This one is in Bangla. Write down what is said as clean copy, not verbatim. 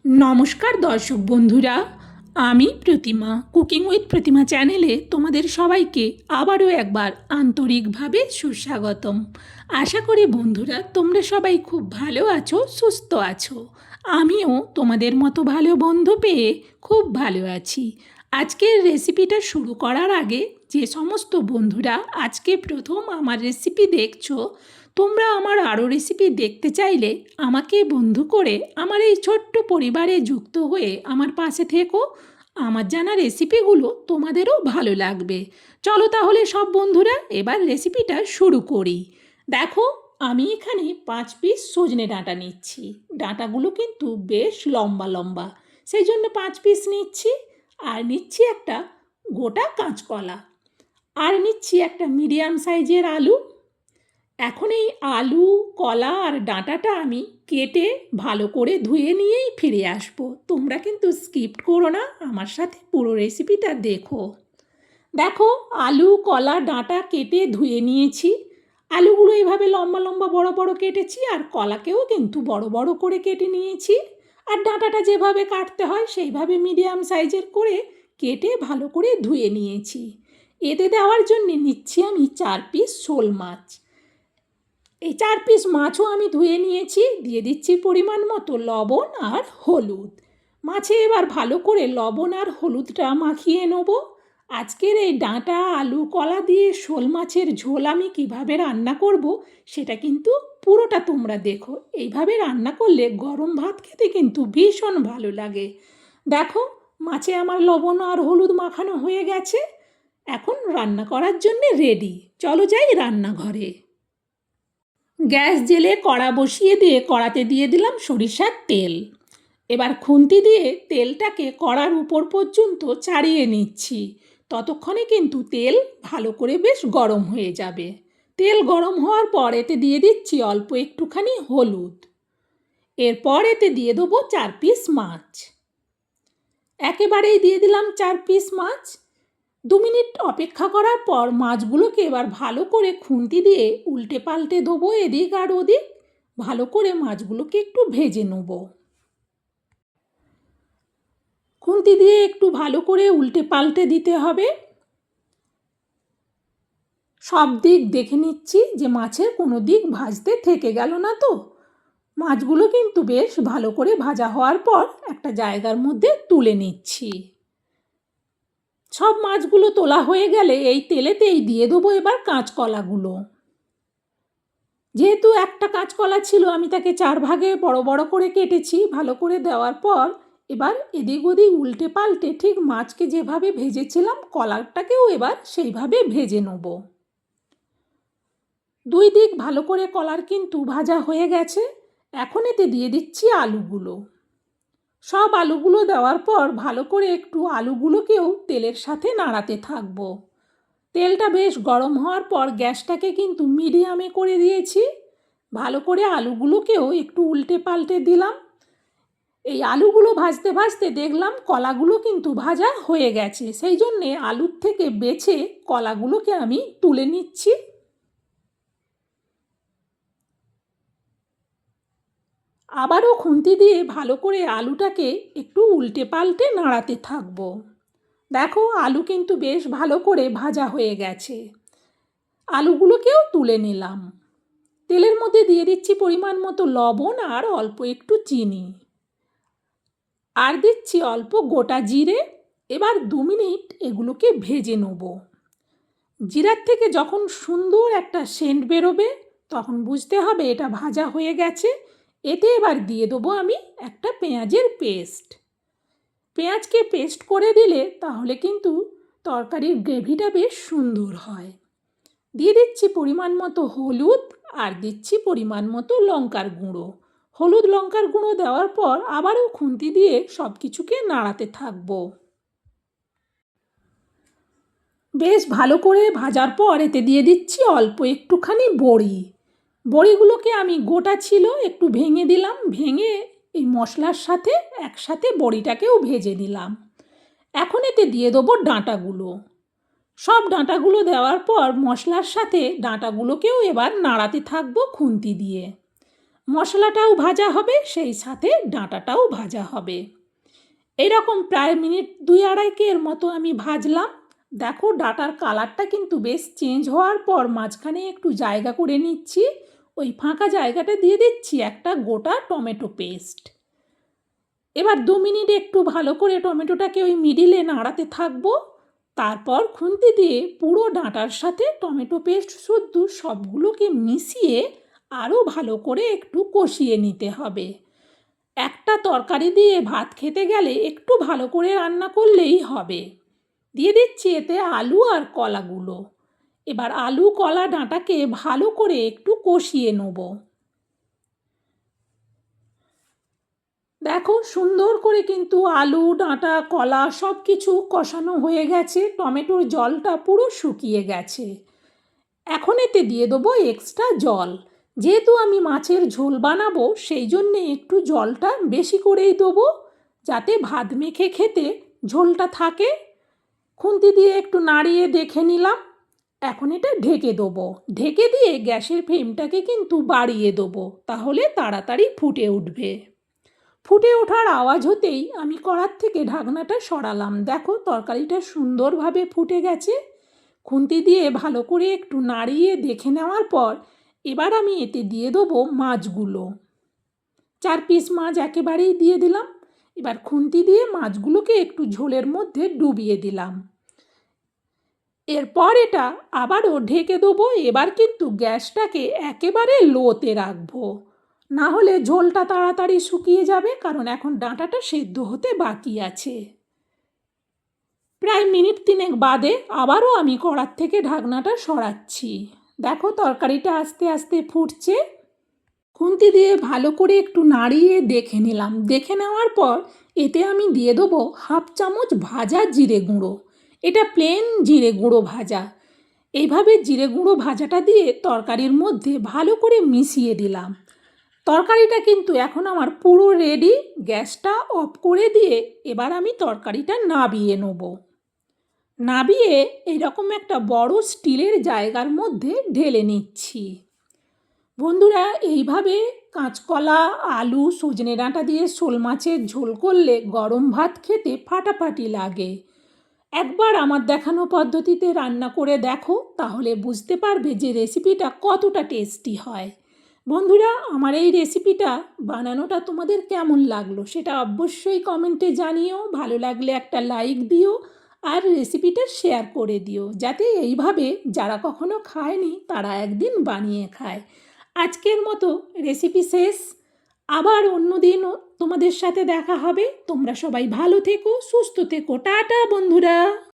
নমস্কার দর্শক বন্ধুরা, আমি প্রতিমা কুকিং উইথ প্রতিমা চ্যানেলে তোমাদের সবাইকে আবারও একবার আন্তরিকভাবে সুস্বাগতম। আশা করি বন্ধুরা তোমরা সবাই খুব ভালো আছো, সুস্থ আছো। আমিও তোমাদের মতো ভালো বন্ধু পেয়ে খুব ভালো আছি। আজকের রেসিপিটা শুরু করার আগে যে সমস্ত বন্ধুরা আজকে প্রথম আমার রেসিপি দেখছো, তোমরা আমার আরও রেসিপি দেখতে চাইলে আমাকে বন্ধু করে আমার এই ছোট্ট পরিবারে যুক্ত হয়ে আমার পাশে থেকো। আমার জানা রেসিপিগুলো তোমাদেরও ভালো লাগবে। চলো তাহলে সব বন্ধুরা এবার রেসিপিটা শুরু করি। দেখো, আমি এখানে 5 পিস সজনে ডাঁটা নিচ্ছি। ডাঁটাগুলো কিন্তু বেশ লম্বা লম্বা, সেই জন্য 5 পিস নিচ্ছি। আর নিচ্ছি একটা গোটা কাঁচকলা, আর নিচ্ছি একটা মিডিয়াম সাইজের আলু। এখন এই আলু, কলা আর ডাঁটাটা আমি কেটে ভালো করে ধুয়ে নিয়েই ফিরে আসবো। তোমরা কিন্তু স্কিপ করো না, আমার সাথে পুরো রেসিপিটা দেখো। দেখো, আলু, কলা, ডাঁটা কেটে ধুয়ে নিয়েছি। আলুগুলো এইভাবে লম্বা লম্বা বড় বড় কেটেছি, আর কলাকেও কিন্তু বড় বড় করে কেটে নিয়েছি। আর ডাঁটাটা যেভাবে কাটতে হয় সেইভাবে মিডিয়াম সাইজের করে কেটে ভালো করে ধুয়ে নিয়েছি। এতে দেওয়ার জন্য নিচ্ছি আমি 4 পিস শোল মাছ। এই 4 পিস মাছও আমি ধুয়ে নিয়েছি। দিয়ে দিচ্ছি পরিমাণ মতো লবণ আর হলুদ। মাছে এবার ভালো করে লবণ আর হলুদটা মাখিয়ে নেব। আজকের এই ডাঁটা, আলু, কলা দিয়ে শোল মাছের ঝোল আমি কিভাবে রান্না করব সেটা কিন্তু পুরোটা তোমরা দেখো। এইভাবে রান্না করলে গরম ভাত খেতে কিন্তু ভীষণ ভালো লাগে। দেখো, মাছে আমার লবণ আর হলুদ মাখানো হয়ে গেছে। এখন রান্না করার জন্যে রেডি। চলো যাই রান্নাঘরে। গ্যাস জেলে কড়া বসিয়ে দিয়ে কড়াতে দিয়ে দিলাম সরিষার তেল। এবার খুন্তি দিয়ে তেলটাকে কড়ার উপর পর্যন্ত চাড়িয়ে নিচ্ছি। ততক্ষণে কিন্তু তেল ভালো করে বেশ গরম হয়ে যাবে। তেল গরম হওয়ার পর এতে দিয়ে দিচ্ছি অল্প একটুখানি হলুদ। এরপর এতে দিয়ে দেবো 4 পিস মাছ। একেবারেই দিয়ে দিলাম 4 পিস মাছ। 2 মিনিট অপেক্ষা করার পর মাছগুলোকে এবার ভালো করে খুন্তি দিয়ে উল্টে পাল্টে দেবো এদিক আর ওদিক। ভালো করে মাছগুলোকে একটু ভেজে নেব। খুন্তি দিয়ে একটু ভালো করে উল্টে পাল্টে দিতে হবে। সব দিক দেখে নিচ্ছি যে মাছের কোনো দিক ভাজতে থেকে গেল না তো। মাছগুলো কিন্তু বেশ ভালো করে ভাজা হওয়ার পর একটা জায়গার মধ্যে তুলে নিচ্ছি। সব মাছগুলো তোলা হয়ে গেলে এই তেলেতেই দিয়ে দেবো এবার কাঁচকলাগুলো। যেহেতু একটা কাঁচকলা ছিল, আমি তাকে 4 ভাগে বড় বড় করে কেটেছি। ভালো করে দেওয়ার পর এবার এদিক ওদিক উল্টে পাল্টে ঠিক মাছকে যেভাবে ভেজেছিলাম কলাটাকেও এবার সেইভাবে ভেজে নেব। 2 দিক ভালো করে কলার কিন্তু ভাজা হয়ে গেছে। এখন এতে দিয়ে দিচ্ছি আলুগুলো। সব আলুগুলো দেওয়ার পর ভালো করে একটু আলুগুলোকেও তেলের সাথে নাড়াতে থাকবো। তেলটা বেশ গরম হওয়ার পর গ্যাসটাকে কিন্তু মিডিয়ামে করে দিয়েছি। ভালো করে আলুগুলোকেও একটু উল্টে পাল্টে দিলাম। এই আলুগুলো ভাজতে ভাজতে দেখলাম কলাগুলো কিন্তু ভাজা হয়ে গেছে, সেই জন্যে আলুর থেকে বেছে কলাগুলোকে আমি তুলে নিচ্ছি। আবারও খুন্তি দিয়ে ভালো করে আলুটাকে একটু উল্টে পাল্টে নাড়াতে থাকবো। দেখো, আলু কিন্তু বেশ ভালো করে ভাজা হয়ে গেছে। আলুগুলোকেও তুলে নিলাম। তেলের মধ্যে দিয়ে দিচ্ছি পরিমাণ মতো লবণ আর অল্প একটু চিনি, আর দিচ্ছি অল্প গোটা জিরে। এবার 2 মিনিট এগুলোকে ভেজে নেব। জিরার থেকে যখন সুন্দর একটা সেন্ট বেরোবে তখন বুঝতে হবে এটা ভাজা হয়ে গেছে। এতে এবার দিয়ে দেবো আমি একটা পেঁয়াজের পেস্ট। পেঁয়াজকে পেস্ট করে দিলে তাহলে কিন্তু তরকারির গ্রেভিটা বেশ সুন্দর হয়। দিয়ে দিচ্ছি পরিমাণ মতো হলুদ, আর দিচ্ছি পরিমাণ মতো লঙ্কার গুঁড়ো। হলুদ লঙ্কার গুঁড়ো দেওয়ার পর আবারও খুন্তি দিয়ে সব কিছুকে নাড়াতে থাকবো। বেশ ভালো করে ভাজার পর এতে দিয়ে দিচ্ছি অল্প একটুখানি বড়ি। বড়িগুলোকে আমি গোটা ছিল একটু ভেঙে দিলাম। ভেঙে এই মশলার সাথে একসাথে বড়িটাকেও ভেজে দিলাম। এখন এতে দিয়ে দেবো ডাঁটাগুলো। সব ডাঁটাগুলো দেওয়ার পর মশলার সাথে ডাঁটাগুলোকেও এবার নাড়াতে থাকবো খুন্তি দিয়ে। মশলাটাও ভাজা হবে, সেই সাথে ডাঁটাটাও ভাজা হবে। এরকম প্রায় মিনিট 2-2.5 মতো আমি ভাজলাম। দেখো ডাঁটার কালারটা কিন্তু বেশ চেঞ্জ হওয়ার পর মাঝখানে একটু জায়গা করে নিচ্ছি, ওই ফাঁকা জায়গাটা দিয়ে দিচ্ছি একটা গোটা টমেটো পেস্ট। এবার 2 মিনিট একটু ভালো করে টমেটোটাকে ওই মিডিলে নাড়াতে থাকবো। তারপর খুন্তি দিয়ে পুরো ডাঁটার সাথে টমেটো পেস্ট শুদ্ধ সবগুলোকে মিশিয়ে আরও ভালো করে একটু কষিয়ে নিতে হবে। একটা তরকারি দিয়ে ভাত খেতে গেলে একটু ভালো করে রান্না করলেই হবে। দিয়ে দিচ্ছি এতে আলু আর কলাগুলো। এবার আলু কলা ডাঁটাকে ভালো করে একটু কষিয়ে নেব। দেখো সুন্দর করে কিন্তু আলু ডাঁটা কলা সব কিছু কষানো হয়ে গেছে, টমেটোর জলটা পুরো শুকিয়ে গেছে। এখন এতে দিয়ে দেবো এক্সট্রা জল। যেহেতু আমি মাছের ঝোল বানাবো সেই জন্যে একটু জলটা বেশি করেই দেবো, যাতে ভাত মেখে খেতে ঝোলটা থাকে। খুন্তি দিয়ে একটু নাড়িয়ে দেখে নিলাম। এখন এটা ঢেকে দেবো। ঢেকে দিয়ে গ্যাসের ফ্লেমটাকে কিন্তু বাড়িয়ে দেবো, তাহলে তাড়াতাড়ি ফুটে উঠবে। ফুটে ওঠার আওয়াজ হতেই আমি কড়ার থেকে ঢাকনাটা সরালাম। দেখো তরকারিটা সুন্দরভাবে ফুটে গেছে। খুন্তি দিয়ে ভালো করে একটু নাড়িয়ে দেখে নেওয়ার পর এবার আমি এতে দিয়ে দেবো মাছগুলো। 4 পিস মাছ একেবারেই দিয়ে দিলাম। এবার খুন্তি দিয়ে মাছগুলোকে একটু ঝোলের মধ্যে ডুবিয়ে দিলাম। এরপর এটা আবারও ঢেকে দেবো। এবার কিন্তু গ্যাসটাকে একেবারে লোতে রাখবো, না হলে ঝোলটা তাড়াতাড়ি শুকিয়ে যাবে, কারণ এখন ডাঁটাটা সেদ্ধ হতে বাকি আছে। প্রায় মিনিট 3 বাদে আবারও আমি কড়ার থেকে ঢাকনাটা সরাচ্ছি। দেখো তরকারিটা আস্তে আস্তে ফুটছে। খুন্তি দিয়ে ভালো করে একটু নাড়িয়ে দেখে নিলাম। দেখে নেওয়ার পর এতে আমি দিয়ে দেবো 1/2 চামচ ভাজা জিরে গুঁড়ো। এটা প্লেন জিরে গুঁড়ো ভাজা। এইভাবে জিরে গুঁড়ো ভাজাটা দিয়ে তরকারির মধ্যে ভালো করে মিশিয়ে দিলাম। তরকারিটা কিন্তু এখন আমার পুরো রেডি। গ্যাসটা অফ করে দিয়ে এবার আমি তরকারিটা নাবিয়ে নেব। নাবিয়ে এইরকম একটা বড় স্টিলের জায়গার মধ্যে ঢেলে নিচ্ছি। বন্ধুরা এইভাবে কাঁচকলা আলু সজনে ডাঁটা দিয়ে শোল মাছের ঝোল করলে গরম ভাত খেতে ফাটাফাটি লাগে। একবার আমার দেখানো পদ্ধতিতে রান্না করে দেখো, তাহলে বুঝতে পারবে যে রেসিপিটা কতটা টেস্টি হয়। বন্ধুরা আমার এই রেসিপিটা বানানোটা তোমাদের কেমন লাগলো সেটা অবশ্যই কমেন্টে জানিও। ভালো লাগলে একটা লাইক দিও আর রেসিপিটা শেয়ার করে দিও, যাতে এইভাবে যারা কখনো খায়নি তারা একদিন বানিয়ে খায়। আজকের মতো রেসিপি শেষ। আবার অন্য দিনও তোমাদের সাথে দেখা হবে। তোমরা সবাই ভালো থেকো, সুস্থ থেকো। টাটা বন্ধুরা।